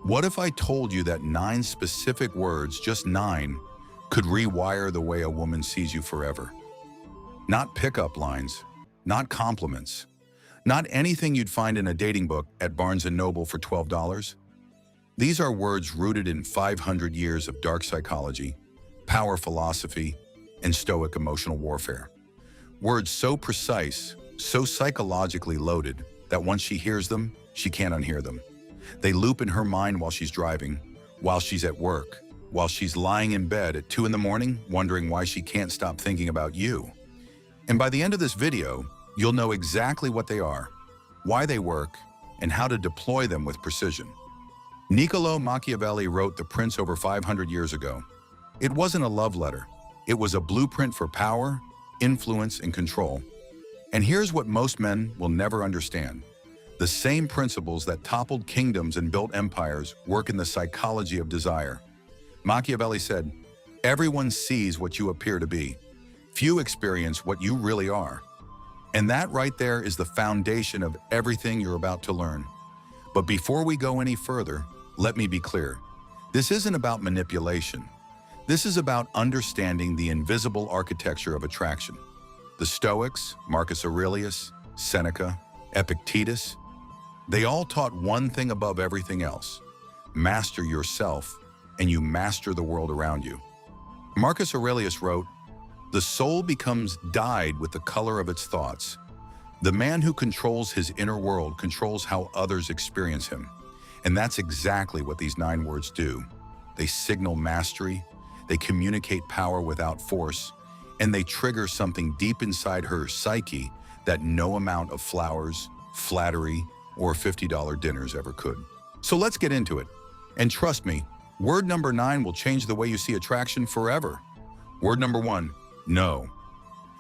What if I told you that 9 specific words, just 9, could rewire the way a woman sees you forever? Not pickup lines, not compliments, not anything you'd find in a dating book at Barnes & Noble for $12. These are words rooted in 500 years of dark psychology, power philosophy, and Stoic emotional warfare. Words so precise, so psychologically loaded, that once she hears them, she can't unhear them. They loop in her mind while she's driving, while she's at work, while she's lying in bed at 2 in the morning, wondering why she can't stop thinking about you. And by the end of this video, you'll know exactly what they are, why they work, and how to deploy them with precision. Niccolò Machiavelli wrote The Prince over 500 years ago. It wasn't a love letter. It was a blueprint for power, influence, and control. And here's what most men will never understand. The same principles that toppled kingdoms and built empires work in the psychology of desire. Machiavelli said, "Everyone sees what you appear to be. Few experience what you really are." And that right there is the foundation of everything you're about to learn. But before we go any further, let me be clear. This isn't about manipulation. This is about understanding the invisible architecture of attraction. The Stoics, Marcus Aurelius, Seneca, Epictetus, they all taught one thing above everything else: master yourself, and you master the world around you. Marcus Aurelius wrote, "The soul becomes dyed with the color of its thoughts. The man who controls his inner world controls how others experience him." And that's exactly what these 9 words do. They signal mastery, they communicate power without force, and they trigger something deep inside her psyche that no amount of flowers, flattery, or $50 dinners ever could. So let's get into it. And trust me, word number 9 will change the way you see attraction forever. Word number 1, no.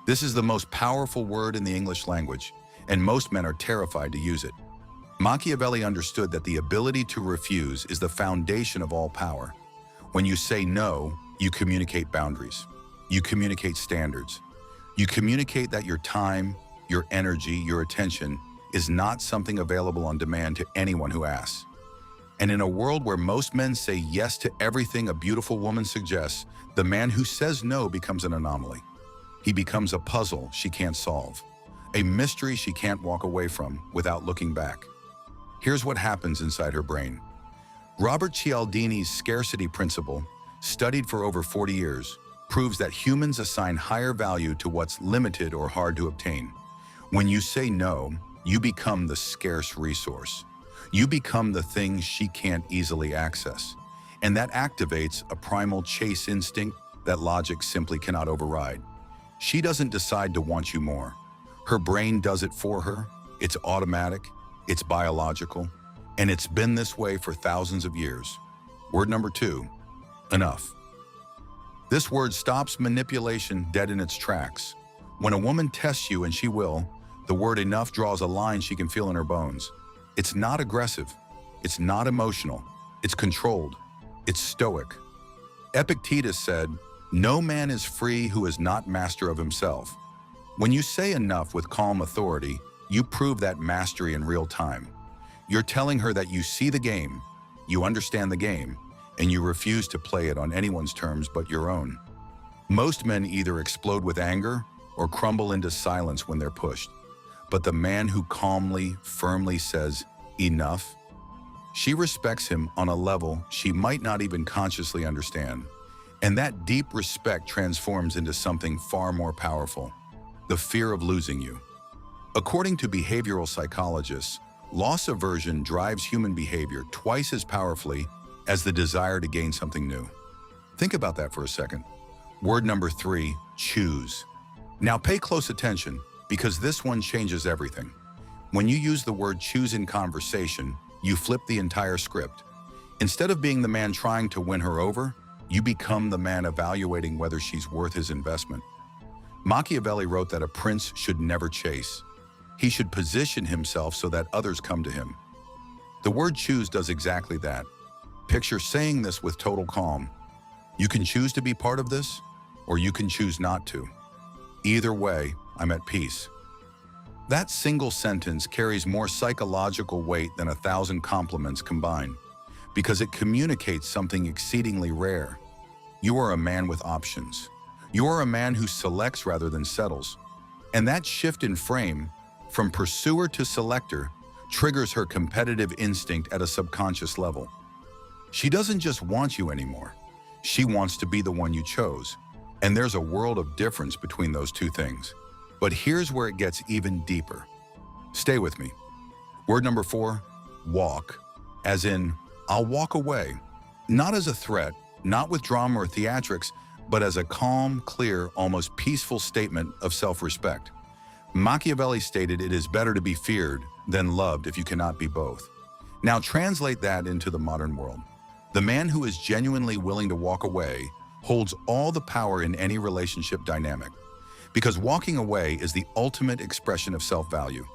This is the most powerful word in the English language, and most men are terrified to use it. Machiavelli understood that the ability to refuse is the foundation of all power. When you say no, you communicate boundaries. You communicate standards. You communicate that your time, your energy, your attention is not something available on demand to anyone who asks. And in a world where most men say yes to everything a beautiful woman suggests, the man who says no becomes an anomaly. He becomes a puzzle she can't solve, a mystery she can't walk away from without looking back. Here's what happens inside her brain. Robert Cialdini's scarcity principle, studied for over 40 years, proves that humans assign higher value to what's limited or hard to obtain. When you say no, you become the scarce resource. You become the thing she can't easily access. And that activates a primal chase instinct that logic simply cannot override. She doesn't decide to want you more. Her brain does it for her. It's automatic, it's biological, and it's been this way for thousands of years. Word number 2, enough. This word stops manipulation dead in its tracks. When a woman tests you, and she will, the word enough draws a line she can feel in her bones. It's not aggressive, it's not emotional, it's controlled, it's stoic. Epictetus said, "No man is free who is not master of himself." When you say enough with calm authority, you prove that mastery in real time. You're telling her that you see the game, you understand the game, and you refuse to play it on anyone's terms but your own. Most men either explode with anger or crumble into silence when they're pushed. But the man who calmly, firmly says, "enough," she respects him on a level she might not even consciously understand. And that deep respect transforms into something far more powerful: the fear of losing you. According to behavioral psychologists, loss aversion drives human behavior twice as powerfully as the desire to gain something new. Think about that for a second. Word number 3, choose. Now pay close attention, because this one changes everything. When you use the word choose in conversation, you flip the entire script. Instead of being the man trying to win her over, you become the man evaluating whether she's worth his investment. Machiavelli wrote that a prince should never chase. He should position himself so that others come to him. The word choose does exactly that. Picture saying this with total calm. You can choose to be part of this, or you can choose not to. Either way, I'm at peace. That single sentence carries more psychological weight than 1,000 compliments combined, because it communicates something exceedingly rare. You are a man with options. You are a man who selects rather than settles. And that shift in frame, from pursuer to selector, triggers her competitive instinct at a subconscious level. She doesn't just want you anymore. She wants to be the one you chose. And there's a world of difference between those two things. But here's where it gets even deeper. Stay with me. Word number 4, walk. As in, I'll walk away. Not as a threat, not with drama or theatrics, but as a calm, clear, almost peaceful statement of self-respect. Machiavelli stated it is better to be feared than loved if you cannot be both. Now translate that into the modern world. The man who is genuinely willing to walk away holds all the power in any relationship dynamic. Because walking away is the ultimate expression of self-value.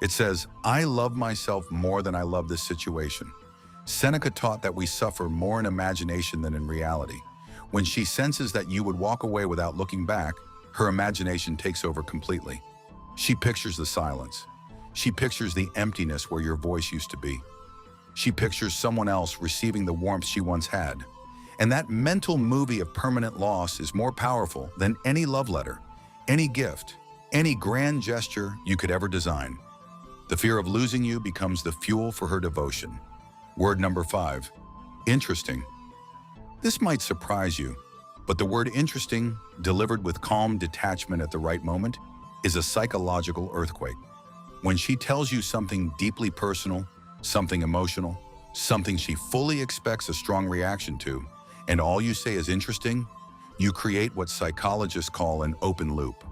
It says, I love myself more than I love this situation. Seneca taught that we suffer more in imagination than in reality. When she senses that you would walk away without looking back, her imagination takes over completely. She pictures the silence. She pictures the emptiness where your voice used to be. She pictures someone else receiving the warmth she once had. And that mental movie of permanent loss is more powerful than any love letter, any gift, any grand gesture you could ever design. The fear of losing you becomes the fuel for her devotion. Word number 5, interesting. This might surprise you, but the word interesting, delivered with calm detachment at the right moment, is a psychological earthquake. When she tells you something deeply personal, something emotional, something she fully expects a strong reaction to, and all you say is interesting, you create what psychologists call an open loop.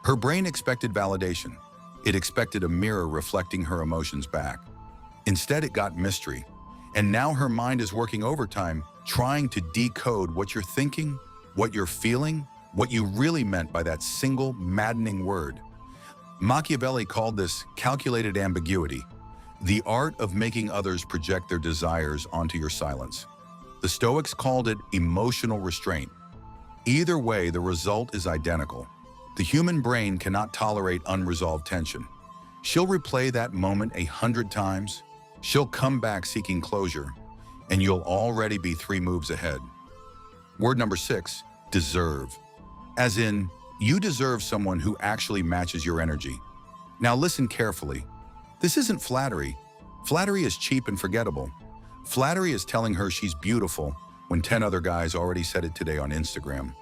Her brain expected validation. It expected a mirror reflecting her emotions back. Instead, it got mystery. And now her mind is working overtime, trying to decode what you're thinking, what you're feeling, what you really meant by that single maddening word. Machiavelli called this calculated ambiguity, the art of making others project their desires onto your silence. The Stoics called it emotional restraint. Either way, the result is identical. The human brain cannot tolerate unresolved tension. She'll replay that moment 100 times. She'll come back seeking closure, and you'll already be 3 moves ahead. Word number 6, deserve. As in, you deserve someone who actually matches your energy. Now listen carefully. This isn't flattery. Flattery is cheap and forgettable. Flattery is telling her she's beautiful when 10 other guys already said it today on Instagram.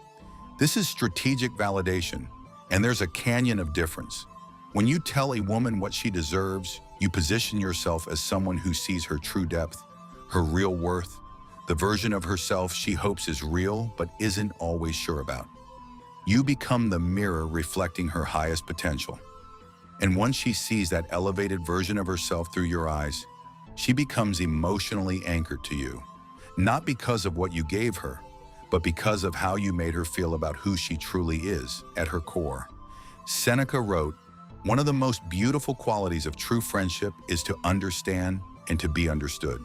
This is strategic validation, and there's a canyon of difference. When you tell a woman what she deserves, you position yourself as someone who sees her true depth, her real worth, the version of herself she hopes is real but isn't always sure about. You become the mirror reflecting her highest potential. And once she sees that elevated version of herself through your eyes, she becomes emotionally anchored to you, not because of what you gave her, but because of how you made her feel about who she truly is at her core. Seneca wrote, one of the most beautiful qualities of true friendship is to understand and to be understood.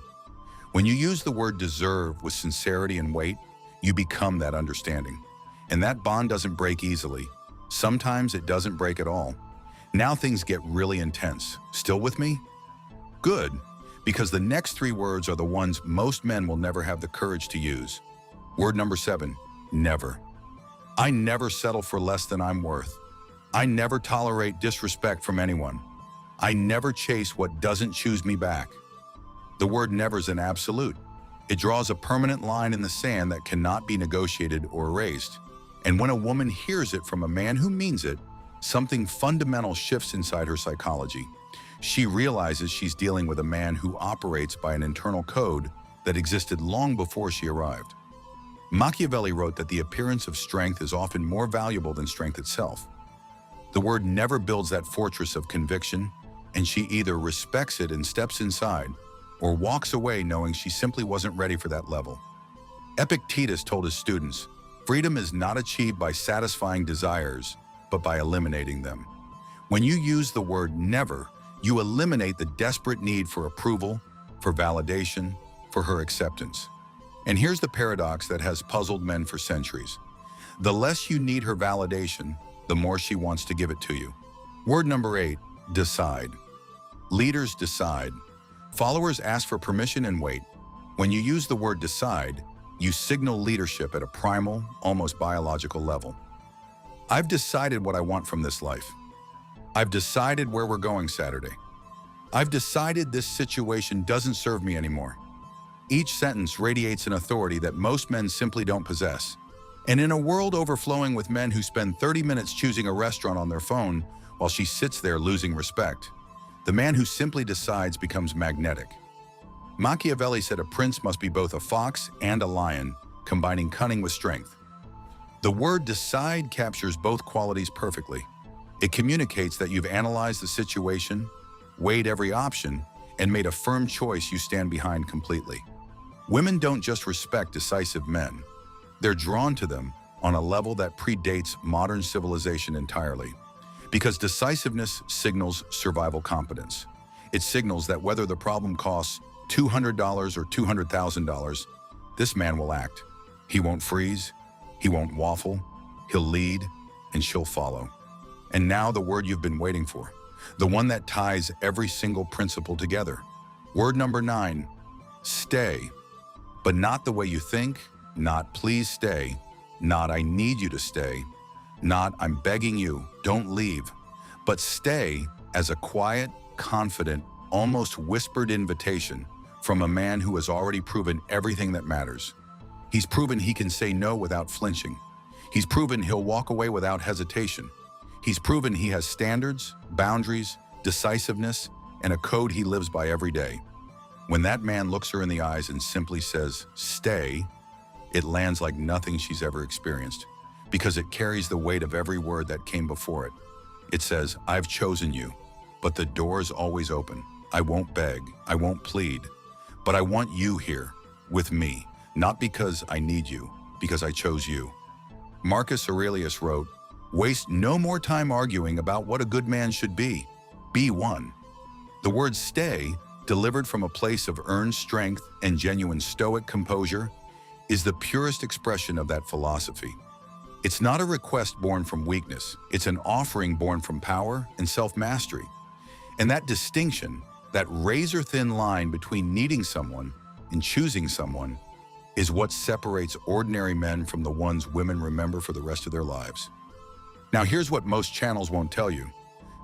When you use the word deserve with sincerity and weight, you become that understanding. And that bond doesn't break easily. Sometimes it doesn't break at all. Now things get really intense. Still with me? Good, because the next 3 words are the ones most men will never have the courage to use. Word number 7, never. I never settle for less than I'm worth. I never tolerate disrespect from anyone. I never chase what doesn't choose me back. The word never is an absolute. It draws a permanent line in the sand that cannot be negotiated or erased. And when a woman hears it from a man who means it, something fundamental shifts inside her psychology. She realizes she's dealing with a man who operates by an internal code that existed long before she arrived. Machiavelli wrote that the appearance of strength is often more valuable than strength itself. The word never builds that fortress of conviction, and she either respects it and steps inside, or walks away knowing she simply wasn't ready for that level. Epictetus told his students, freedom is not achieved by satisfying desires, but by eliminating them. When you use the word never, you eliminate the desperate need for approval, for validation, for her acceptance. And here's the paradox that has puzzled men for centuries. The less you need her validation, the more she wants to give it to you. Word number 8, decide. Leaders decide. Followers ask for permission and wait. When you use the word decide, you signal leadership at a primal, almost biological level. I've decided what I want from this life. I've decided where we're going Saturday. I've decided this situation doesn't serve me anymore. Each sentence radiates an authority that most men simply don't possess. And in a world overflowing with men who spend 30 minutes choosing a restaurant on their phone while she sits there losing respect, the man who simply decides becomes magnetic. Machiavelli said a prince must be both a fox and a lion, combining cunning with strength. The word decide captures both qualities perfectly. It communicates that you've analyzed the situation, weighed every option, and made a firm choice you stand behind completely. Women don't just respect decisive men. They're drawn to them on a level that predates modern civilization entirely. Because decisiveness signals survival competence. It signals that whether the problem costs $200 or $200,000, this man will act. He won't freeze, he won't waffle, he'll lead, and she'll follow. And now the word you've been waiting for, the one that ties every single principle together. Word number 9, stay. But not the way you think, not please stay, not I need you to stay, not I'm begging you, don't leave, but stay as a quiet, confident, almost whispered invitation from a man who has already proven everything that matters. He's proven he can say no without flinching. He's proven he'll walk away without hesitation. He's proven he has standards, boundaries, decisiveness, and a code he lives by every day. When that man looks her in the eyes and simply says, stay, it lands like nothing she's ever experienced, because it carries the weight of every word that came before it. It says, I've chosen you, but the door's always open. I won't beg, I won't plead, but I want you here, with me, not because I need you, because I chose you. Marcus Aurelius wrote, waste no more time arguing about what a good man should be one. The word stay, delivered from a place of earned strength and genuine stoic composure, is the purest expression of that philosophy. It's not a request born from weakness, it's an offering born from power and self-mastery. And that distinction, that razor-thin line between needing someone and choosing someone, is what separates ordinary men from the ones women remember for the rest of their lives. Now here's what most channels won't tell you.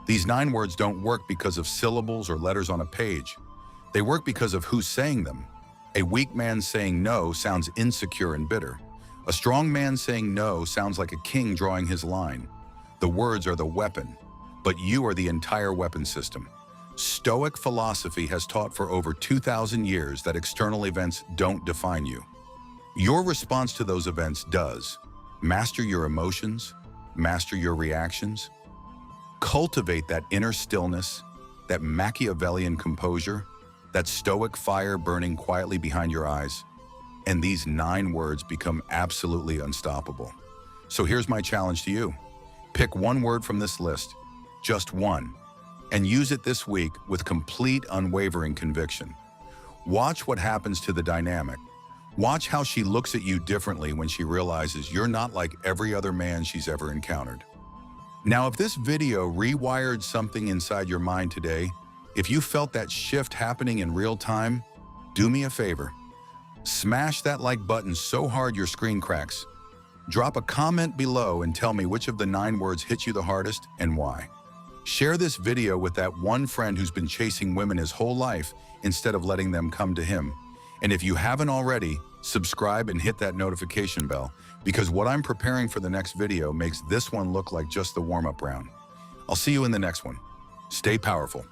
These 9 words don't work because of syllables or letters on a page. They work because of who's saying them. A weak man saying no sounds insecure and bitter. A strong man saying no sounds like a king drawing his line. The words are the weapon, but you are the entire weapon system. Stoic philosophy has taught for over 2,000 years that external events don't define you. Your response to those events does. Master your emotions, master your reactions, cultivate that inner stillness, that Machiavellian composure, that stoic fire burning quietly behind your eyes, and these 9 words become absolutely unstoppable. So here's my challenge to you. Pick one word from this list, just one, and use it this week with complete unwavering conviction. Watch what happens to the dynamic. Watch how she looks at you differently when she realizes you're not like every other man she's ever encountered. Now, if this video rewired something inside your mind today, if you felt that shift happening in real time, do me a favor. Smash that like button so hard your screen cracks. Drop a comment below and tell me which of the 9 words hit you the hardest and why. Share this video with that one friend who's been chasing women his whole life instead of letting them come to him. And if you haven't already, subscribe and hit that notification bell, because what I'm preparing for the next video makes this one look like just the warm-up round. I'll see you in the next one. Stay powerful.